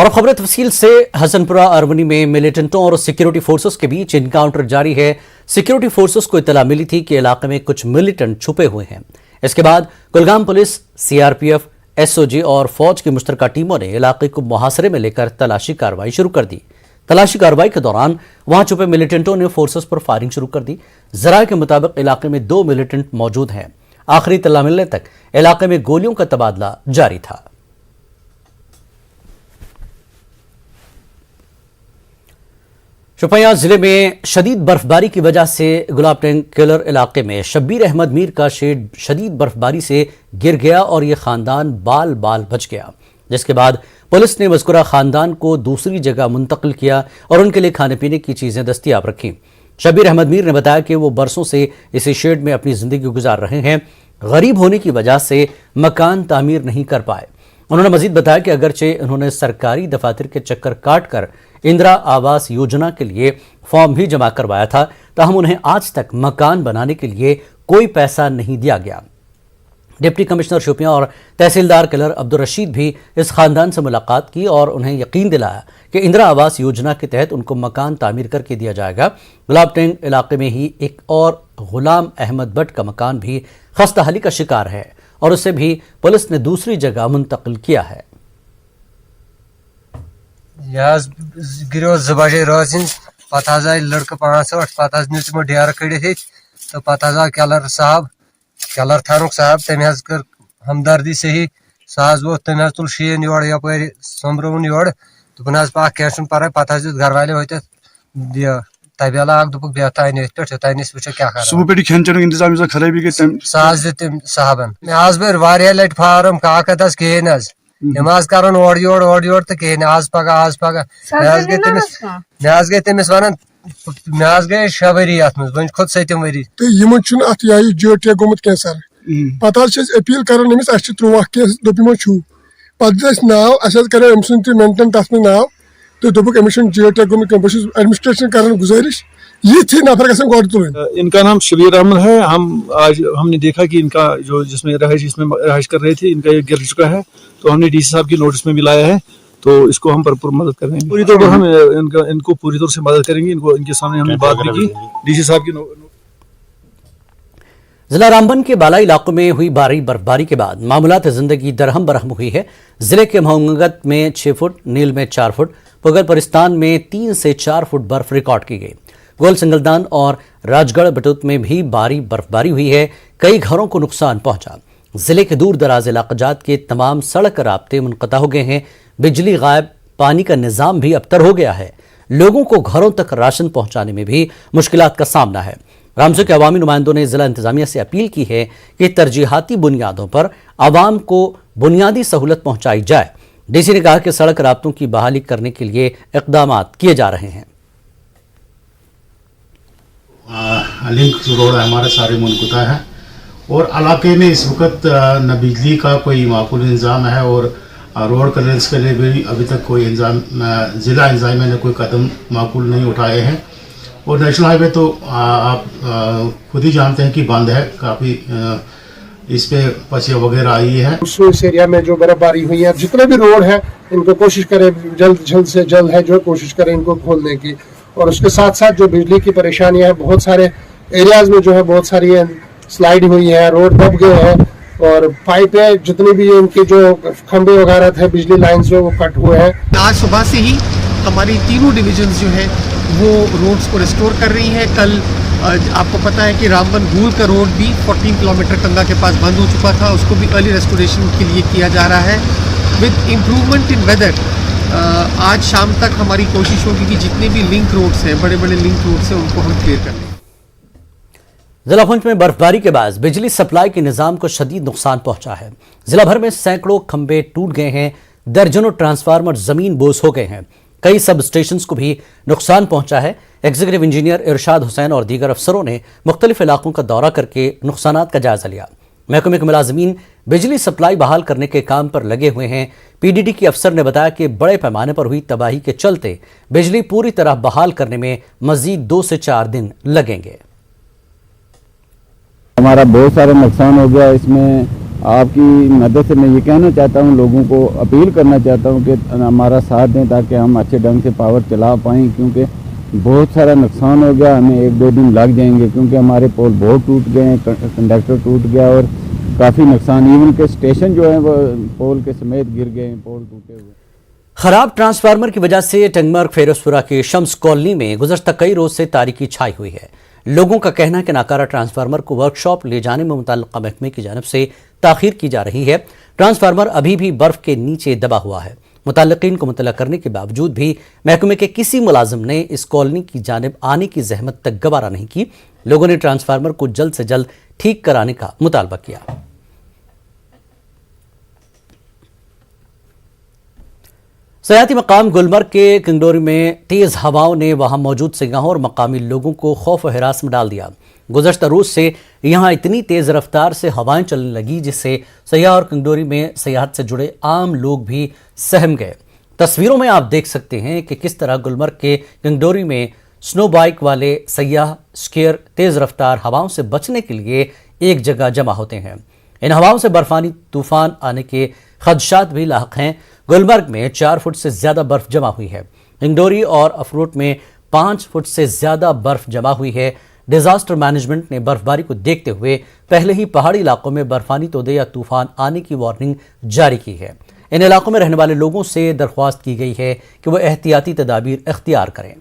और खबर तफसील से हसनपुरा अरवनी में मिलिटेंटों और सिक्योरिटी फोर्सेस के बीच इनकाउंटर जारी है। सिक्योरिटी फोर्सेस को इत्तला मिली थी कि इलाके में कुछ मिलिटेंट छुपे हुए हैं। इसके बाद कुलगाम पुलिस, सीआरपीएफ, एसओजी और फौज की मुश्तरका टीमों ने इलाके को मुहासरे में लेकर तलाशी कार्रवाई शुरू कर दी। तलाशी कार्रवाई के दौरान वहां छुपे मिलिटेंटों ने फोर्सेस पर फायरिंग शुरू कर दी। जराये के मुताबिक इलाके में 2 मिलिटेंट मौजूद हैं। आखिरी इत्तला मिलने तक इलाके में गोलियों का तबादला जारी था। शोपियां जिले में शदीद बर्फबारी की वजह से गुलाब टैंक किलर इलाके में शब्बीर अहमद मीर का शेड शदीद बर्फबारी से गिर गया और यह खानदान बाल बाल बच गया, जिसके बाद पुलिस ने मज़कूरा खानदान को दूसरी जगह मुंतकिल किया और उनके लिए खाने पीने की चीजें दस्तियाब रखी। शब्बीर अहमद मीर ने बताया कि वो बरसों से इसी शेड में अपनी जिंदगी गुजार रहे हैं। गरीब होने की वजह से मकान तामीर नहीं कर पाए। उन्होंने मजीद बताया कि अगरचे उन्होंने सरकारी दफातर के चक्कर काट कर इंदिरा आवास योजना के लिए फॉर्म भी जमा करवाया था, ताहम उन्हें आज तक मकान बनाने के लिए कोई पैसा नहीं दिया गया। डिप्टी कमिश्नर शोपियां और तहसीलदार किलर अब्दुल रशीद भी इस खानदान से मुलाकात की और उन्हें यकीन दिलाया कि इंदिरा आवास योजना के तहत उनको मकान तामीर करके दिया जाएगा। गुलाब टैंक इलाके में ही एक और गुलाम अहमद भट्ट का मकान भी खस्ताहाली का शिकार है और उसे भी पुलिस ने दूसरी जगह मुंतकिल किया है। गिरो 2 बजे रोज पत आए लड़के 5-8 पत नी तमो डेर कड़ित तो पत आव कलर थानुक साहब तम कर हमदर्दी से ही सह वो तम तुल शीन योर यप सोम्ब्रोन योर दोपन पा क्या पर पत घर वाले होत तबेला दोप बे तन पे वो क्या कर खराबी सह तम साहबन आज भर लट फार्म काकद कहें हम कर ओर योर तो कहें आज पगह मे गई तमिस वन मे गए 6 वरी अत मे खोद 7 वरी तो अत जेटे गोमुत कह सर पत अपील कर 13 केस दोपम पे नाव कर अम सुन मेंटन तथ में नाव तो दोप अमिस जेटे गोमुत बस एडमिनिस्ट्रेशन कर गुजारिश ये थी नफर गो तुल। इनका नाम शब्बीर अहमद है। हमने देखा कि इनका जो जिसमें रहाइश कर रहे थे इनका ये गिर चुका है, तो हमने डीसी साहब की नोटिस में भी लाया है, तो इसको हम भरपूर मदद करेंगे। पूरी तौर पर हम इनको पूरी तौर से मदद करेंगे। इनके सामने हमने बात भी की डीसी साहब की। जिला रामबन के बालाई इलाकों में हुई भारी बर्फबारी के बाद मामूलात जिंदगी दरहम बरहम हुई है। जिले के महंगत में 6 फुट, नील में 4 फुट, पुगल परिस्तान में 3 से 4 फुट बर्फ रिकॉर्ड की गई। गोल सिंगलदान और राजगढ़ बटूत में भी भारी बर्फबारी हुई है। कई घरों को नुकसान पहुंचा। जिले के दूर दराज इलाकाजात के तमाम सड़क राब्ते मुनक़ता हो गए हैं। बिजली गायब, पानी का निज़ाम भी अबतर हो गया है। लोगों को घरों तक राशन पहुंचाने में भी मुश्किलात का सामना है। रामसू के अवामी नुमाइंदों ने जिला इंतजामिया से अपील की है कि तरजीहाती बुनियादों पर आवाम को बुनियादी सहूलत पहुंचाई जाए। डीसी ने कहा कि सड़क राब्तों की बहाली करने के लिए इक़दाम किए जा रहे हैं। लिंक रोड हमारे सारे मुनक़ता है और इलाके में इस वक्त न बिजली का कोई माकूल इंतज़ाम है और रोड क्लियरेंस के लिए भी अभी तक कोई इंतज़ाम ज़िला इंतज़ामिया ने कोई कदम माकूल नहीं उठाए हैं। और नेशनल हाईवे तो आप खुद ही जानते हैं कि बंद है, काफ़ी इस पे पसिया वगैरह आई है। इस एरिया में जो बर्फबारी हुई है, जितने भी रोड है इनको कोशिश करें जल्द से जल्द है जो कोशिश करें इनको खोलने की। और उसके साथ साथ जो बिजली की परेशानी है, बहुत सारे एरियाज में जो है बहुत सारी स्लाइड हुई है, रोड दब गए हैं और पाइपें जितनी भी इनके जो खंभे वगैरह थे, बिजली लाइन जो वो कट हुए हैं। आज सुबह से ही हमारी तीनों डिविजन्स जो है वो रोड्स को रिस्टोर कर रही है। कल आपको पता है कि रामबन गूल का रोड भी 14 किलोमीटर कंगा के पास बंद हो चुका था, उसको भी अर्ली रेस्टोरेशन के लिए किया जा रहा है। विद इम्प्रूवमेंट इन वेदर आज शाम तक हमारी कोशिश होगी कि जितने भी लिंक रोड्स हैं, बड़े बड़े लिंक रोड्स हैं, उनको हम क्लियर कर लें। जिला पुंछ में बर्फबारी के बाद बिजली सप्लाई के निजाम को शदीद नुकसान पहुंचा है। जिला भर में सैकड़ों खंभे टूट गए हैं, दर्जनों ट्रांसफार्मर जमीन बोस हो गए हैं। कई सब स्टेशन को भी नुकसान पहुंचा है। एग्जीक्यूटिव इंजीनियर इरशाद हुसैन और दीगर अफसरों ने मुख्तलिफ इलाकों का दौरा करके नुकसानात का जायजा लिया। महकमे के मुलाजिमीन बिजली सप्लाई बहाल करने के काम पर लगे हुए हैं। पीडीडी के अफसर ने बताया कि बड़े पैमाने पर हुई तबाही के चलते बिजली पूरी तरह बहाल करने में मजीद 2 से 4 दिन लगेंगे। हमारा बहुत सारा नुकसान हो गया। इसमें आपकी मदद से मैं ये कहना चाहता हूँ, लोगों को अपील करना चाहता हूँ कि हमारा साथ दें ताकि हम अच्छे ढंग से पावर चला पाएँ, क्योंकि बहुत सारा नुकसान हो गया। हमें 1-2 दिन लग जाएंगे क्योंकि हमारे पोल बहुत टूट गए हैं, कंडक्टर टूट गया और काफ़ी नुकसान, इवन के स्टेशन जो है वो पोल के समेत गिर गए हैं, पोल टूटे हुए। खराब ट्रांसफार्मर की वजह से टंगमर्ग फेरोजपुरा के शम्स कॉलोनी में गुज़श्ता कई रोज से तारीकी छाई हुई है। लोगों का कहना है कि नाकारा ट्रांसफार्मर को वर्कशॉप ले जाने में मुतल्लिका महकमे की जानिब से ताखीर की जा रही है। ट्रांसफार्मर अभी भी बर्फ के नीचे दबा हुआ है। मुतल्लिकीन को मुतल्ला करने के बावजूद भी महकमे के किसी मुलाजिम ने इस कॉलोनी की जानिब आने की जहमत तक गवारा नहीं की। लोगों ने ट्रांसफार्मर को जल्द से जल्द ठीक कराने का मुतालबा किया। सयाती मकाम गुलमर्ग के कंगडोरी में तेज हवाओं ने वहां मौजूद सयाहों और मकामी लोगों को खौफ और हिरास में डाल दिया। गुज़श्ता रोज से यहां इतनी तेज रफ्तार से हवाएं चलने लगी जिससे सयाह और कंगडोरी में सयाहत से जुड़े आम लोग भी सहम गए। तस्वीरों में आप देख सकते हैं कि किस तरह गुलमर्ग के कंगडोरी में स्नो बाइक वाले सयाह स्केयर तेज रफ्तार हवाओं से बचने के लिए एक जगह जमा होते हैं। इन हवाओं से बर्फानी तूफान आने के खदशात भी लाहक हैं। गुलमर्ग में 4 फुट से ज्यादा बर्फ जमा हुई है। इंगडोरी और अफरोट में 5 फुट से ज्यादा बर्फ जमा हुई है। डिजास्टर मैनेजमेंट ने बर्फबारी को देखते हुए पहले ही पहाड़ी इलाकों में बर्फानी तोदे या तूफान आने की वार्निंग जारी की है। इन इलाकों में रहने वाले लोगों से दरख्वास्त की गई है कि वह एहतियाती तदाबीर इख्तियार करें।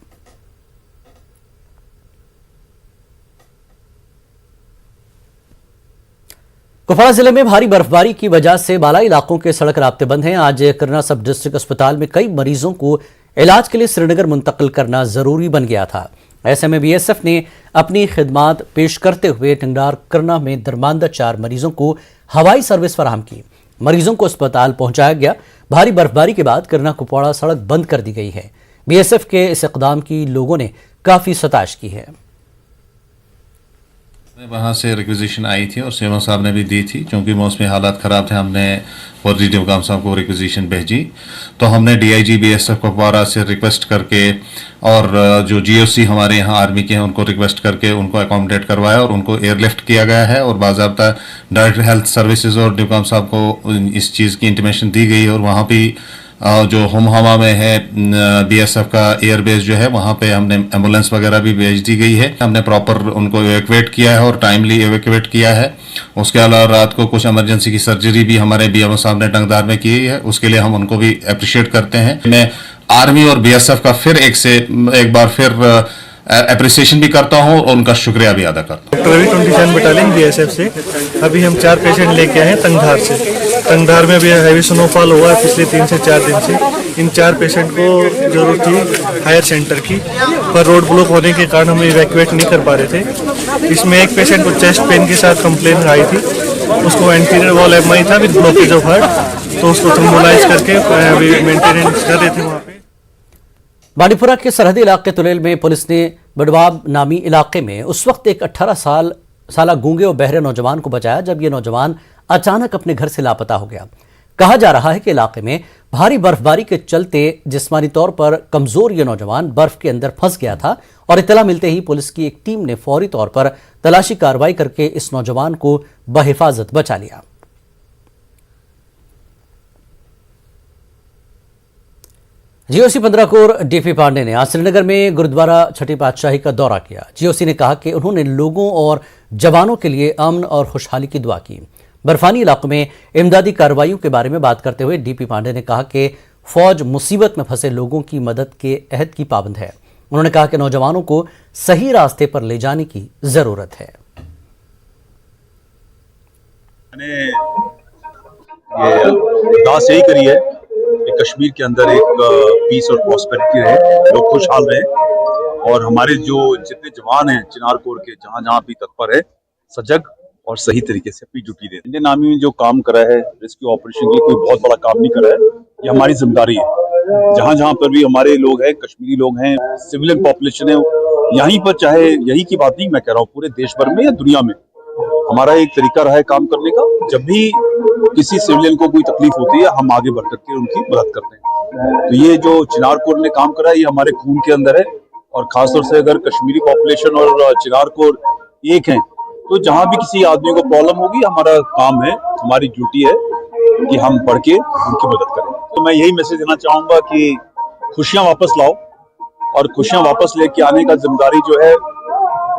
कुपवाड़ा जिले में भारी बर्फबारी की वजह से बालाई इलाकों के सड़क राब्ते बंद हैं। आज करना सब डिस्ट्रिक्ट अस्पताल में कई मरीजों को इलाज के लिए श्रीनगर मुंतकिल करना जरूरी बन गया था। ऐसे में बीएसएफ ने अपनी खिदमात पेश करते हुए टंगडार करना में दरमानदा 4 मरीजों को हवाई सर्विस फराहम की। मरीजों को अस्पताल पहुंचाया गया। भारी बर्फबारी के बाद करना कुपवाड़ा सड़क बंद कर दी गई है। बीएसएफ के इस इकदाम की लोगों ने काफी सताश की है। वहाँ से रिक्वेजिशन आई थी और सीएमओ साहब ने भी दी थी, क्योंकि मौसमी हालात ख़राब थे। हमने फौजी डिवगाम साहब को रिक्वेजिशन भेजी तो हमने डीआईजी बीएसएफ कुपवाड़ा से रिक्वेस्ट करके और जो जीओसी हमारे यहाँ आर्मी के हैं उनको रिक्वेस्ट करके उनको अकोमोडेट करवाया और उनको एयरलिफ्ट किया गया है। और बाज़ाब्ता डायरेक्टर हेल्थ सर्विसेज और डिवगाम साहब को इस चीज़ की इंटीमेशन दी गई और वहाँ भी जो होमहमा में है बीएसएफ का एयरबेस जो है वहाँ पे हमने एम्बुलेंस वगैरह भी भेज दी गई है। हमने प्रॉपर उनको एवैक्यूएट किया है और टाइमली एवैक्यूएट किया है। उसके अलावा रात को कुछ इमरजेंसी की सर्जरी भी हमारे बीएमओ साहब ने टंगदार में की है, उसके लिए हम उनको भी अप्रिशिएट करते हैं। मैं आर्मी और बीएसएफ का फिर एक बार फिर अप्रिसिएशन भी करता हूँ और उनका शुक्रिया भी अदा करता हूँ। 27 बटालियन बीएसएफ से अभी हम 4 पेशेंट लेके आए हैं तंगधार से। तंगधार में अभी हैवी स्नोफॉल हुआ है पिछले 3 से 4 दिन से। इन 4 पेशेंट को जरूरत थी हायर सेंटर की, पर रोड ब्लॉक होने के कारण हम इवैक्यूएट नहीं कर पा रहे थे। इसमें एक पेशेंट को चेस्ट पेन के साथ कंप्लेन आई थी, उसको एंटीरियर वॉल एमआई था विद ब्लॉकेज ऑफ हार्ट, तो उसको थर्मोलाइज करके अभी मेंटेनेंस कर रहे थे वहाँ पे। बांडीपुरा के सरहदी इलाके तुलेल में पुलिस ने बडवाब नामी इलाके में उस वक्त एक 18 साल गूंगे और बहरे नौजवान को बचाया जब यह नौजवान अचानक अपने घर से लापता हो गया। कहा जा रहा है कि इलाके में भारी बर्फबारी के चलते जिस्मानी तौर पर कमजोर यह नौजवान बर्फ के अंदर फंस गया था और इत्तला मिलते ही पुलिस की एक टीम ने फौरी तौर पर तलाशी कार्रवाई करके इस नौजवान को बहिफाजत बचा लिया। जीओसी 15 कोर डीपी पांडे ने आज श्रीनगर में गुरुद्वारा छठी पातशाही का दौरा किया। जीओसी ने कहा कि उन्होंने लोगों और जवानों के लिए अमन और खुशहाली की दुआ की। बर्फानी इलाकों में इमदादी कार्रवाइयों के बारे में बात करते हुए डीपी पांडे ने कहा कि फौज मुसीबत में फंसे लोगों की मदद के अहद की पाबंद है। उन्होंने कहा कि नौजवानों को सही रास्ते पर ले जाने की जरूरत है। मैंने ये अरदास यही करी है कि कश्मीर के अंदर एक पीस और प्रॉस्पेरिटी रहे, लोग खुशहाल रहे और हमारे जो जितने जवान हैं चिनार कोर के जहाँ जहाँ भी तत्पर है सजग और सही तरीके से अपनी ड्यूटी दे। इंडियन आर्मी में जो काम करा है रेस्क्यू ऑपरेशन के लिए कोई बहुत बड़ा काम नहीं करा है, ये हमारी जिम्मेदारी है। जहाँ जहाँ पर भी हमारे लोग हैं, कश्मीरी लोग हैं, सिविलियन पॉपुलेशन है, यहीं पर चाहे यही की बात नहीं मैं कह रहा हूँ, पूरे देश भर में या दुनिया में हमारा एक तरीका रहा है काम करने का। जब भी किसी सिविलियन को कोई तकलीफ होती है हम आगे बढ़ करके उनकी मदद करते हैं। तो ये जो चिनार कोर ने काम करा है ये हमारे खून के अंदर है और खासतौर से अगर कश्मीरी पॉपुलेशन और चिनार कोर एक हैं तो जहां भी किसी आदमी को प्रॉब्लम होगी हमारा काम है हमारी ड्यूटी है कि हम बढ़ के उनकी मदद करें। तो मैं यही मैसेज देना चाहूँगा कि खुशियाँ वापस लाओ, और खुशियाँ वापस लेके आने का जिम्मेदारी जो है,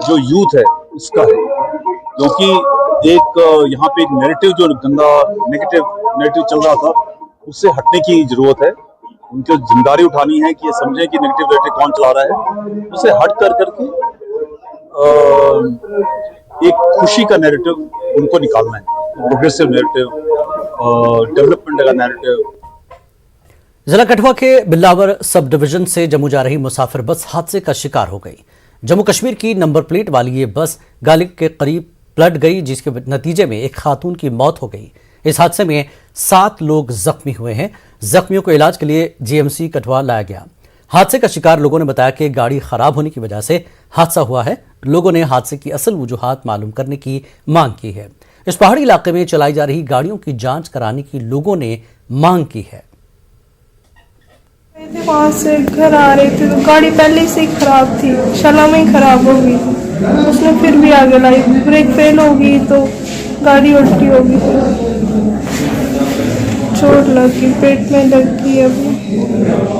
जो यूथ है उसका है, क्योंकि एक यहाँ पे एक नैरेटिव जो गंदा नेगेटिव चल रहा था, उससे हटने की जरूरत है। उनको जिम्मेदारी उठानी है कि ये समझें कि नेगेटिव नैरेटिव कौन चला रहा है, उससे हट करके एक खुशी का नैरेटिव उनको निकालना है, प्रोग्रेसिव नैरेटिव, डेवलपमेंट का नैरेटिव। जिला कठुआ के बिल्लावर सब डिवीजन से जम्मू जा रही मुसाफिर बस हादसे का शिकार हो गई। जम्मू कश्मीर की नंबर प्लेट वाली ये बस गालिब के करीब पलट गई, जिसके नतीजे में एक खातून की मौत हो गई। इस हादसे में 7 लोग जख्मी हुए हैं। जख्मियों को इलाज के लिए जीएमसी कठुआ लाया गया। हादसे का शिकार लोगों ने बताया कि गाड़ी खराब होने की वजह से हादसा हुआ है। लोगों ने हादसे की असल वजूहात मालूम करने की मांग की है। इस पहाड़ी इलाके में चलाई जा रही गाड़ियों की जांच कराने की लोगों ने मांग की है। वहाँ से घर आ रहे थे तो गाड़ी पहले से ही खराब थी, शला में ही खराब हो गई। उसने फिर भी आगे लाई, ब्रेक फेल हो गई तो गाड़ी उल्टी हो गई, चोट लगी, पेट में लग गई। अभी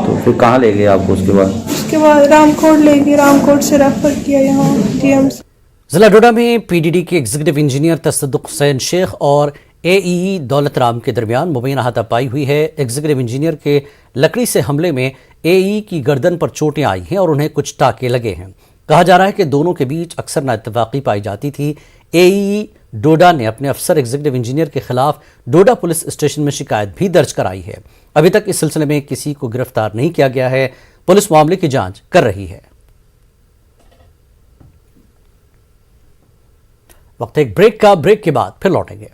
तो फिर कहाँ ले गए आपको? उसके बाद रामकोट ले गई, रामकोट से रेफर किया यहाँ जीएमसी। जिला डोडा में पीडीडी के एग्जीक्यूटिव इंजीनियर तसद्दुक हुसैन शेख और एईई दौलत राम के दरमियान मुबैना हाथापाई हुई है। एग्जीक्यूटिव इंजीनियर के लकड़ी से हमले में एईई की गर्दन पर चोटें आई हैं और उन्हें कुछ टाके लगे हैं। कहा जा रहा है कि दोनों के बीच अक्सर नाइत्तेफाकी पाई जाती थी। एईई डोडा ने अपने अफसर एग्जीक्यूटिव इंजीनियर के खिलाफ डोडा पुलिस स्टेशन में शिकायत भी दर्ज कराई है। अभी तक इस सिलसिले में किसी को गिरफ्तार नहीं किया गया है। पुलिस मामले की जांच कर रही है। वक्त एक ब्रेक के बाद फिर लौटेंगे।